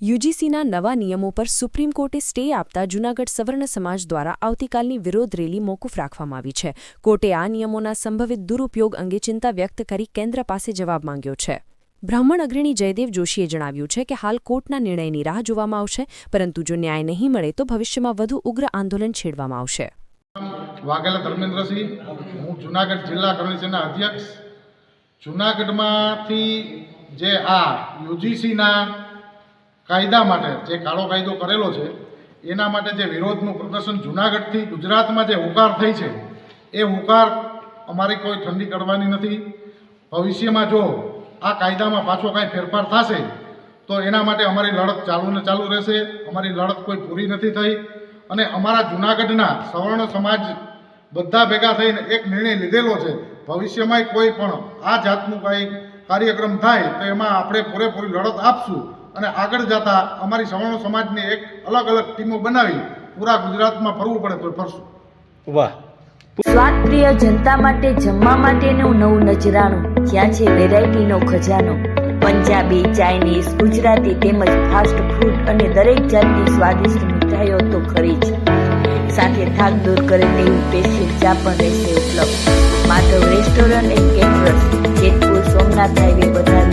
યુજીસીના નવા નિયમો પર સુપ્રીમ કોર્ટે સ્ટે આપતા જૂનાગઢ સવર્ણ સમાજ દ્વારા આવતીકાલની વિરોધ રેલી મોકૂફ રાખવામાં આવી છે. કોર્ટે આ નિયમોના સંભવિત દુરુપયોગ અંગે ચિંતા વ્યક્ત કરી કેન્દ્ર પાસે જવાબ માંગ્યો છે. બ્રાહ્મણ અગ્રણી જયદેવ જોશીએ જણાવ્યું છે કે હાલ કોર્ટના નિર્ણયની રાહ જોવામાં આવશે, પરંતુ જો ન્યાય નહીં મળે તો ભવિષ્યમાં વધુ ઉગ્ર આંદોલન છેડવામાં આવશે. વાઘેલા ધર્મેન્દ્રસિંહ, હું જૂનાગઢ જિલ્લા કમિશનના અધ્યક્ષ. જૂનાગઢમાંથી જે આ યુજીસીના કાયદા માટે જે કાળો કાયદો કરેલો છે એના માટે જે વિરોધનું પ્રદર્શન જૂનાગઢથી ગુજરાતમાં જે હુંકાર થઈ છે એ હુંકાર અમારી કોઈ ઠંડી કરવાની નથી. ભવિષ્યમાં જો આ કાયદામાં પાછો કાંઈ ફેરફાર થશે તો એના માટે અમારી લડત ચાલુ રહેશે. અમારી લડત કોઈ પૂરી નથી થઈ અને અમારા જૂનાગઢના સવર્ણ સમાજ બધા ભેગા થઈને એક નિર્ણય લીધેલો છે. ભવિષ્યમાં કોઈ પણ આ જાતનું કાંઈ કાર્યક્રમ થાય તો એમાં આપણે પૂરેપૂરી લડત આપશું અને આગળ જતા અમારી સવર્ણ સમાજની એક અલગ અલગ ટીમો બનાવી પૂરા ગુજરાતમાં ફરવું પડે તો ફરશું. વાહ. સ્વાદ પ્રિય જનતા માટે જમવા માટેનું નવું નજરાણું, જ્યાં છે વેરાયટીનો ખજાનો. પંજાબી, ચાઇનીઝ, ગુજરાતી તેમજ ફાસ્ટ ફૂડ અને દરેક જાતની સ્વાદિષ્ટ મીઠાઈઓ તો ખરી જ. સાથે થાક દૂર કરે તેવી ટેસ્ટી ચા પણ રહેશે ઉપલબ્ધ. Madhav restaurant and caterers, Jetpur, Somnath highway, બધા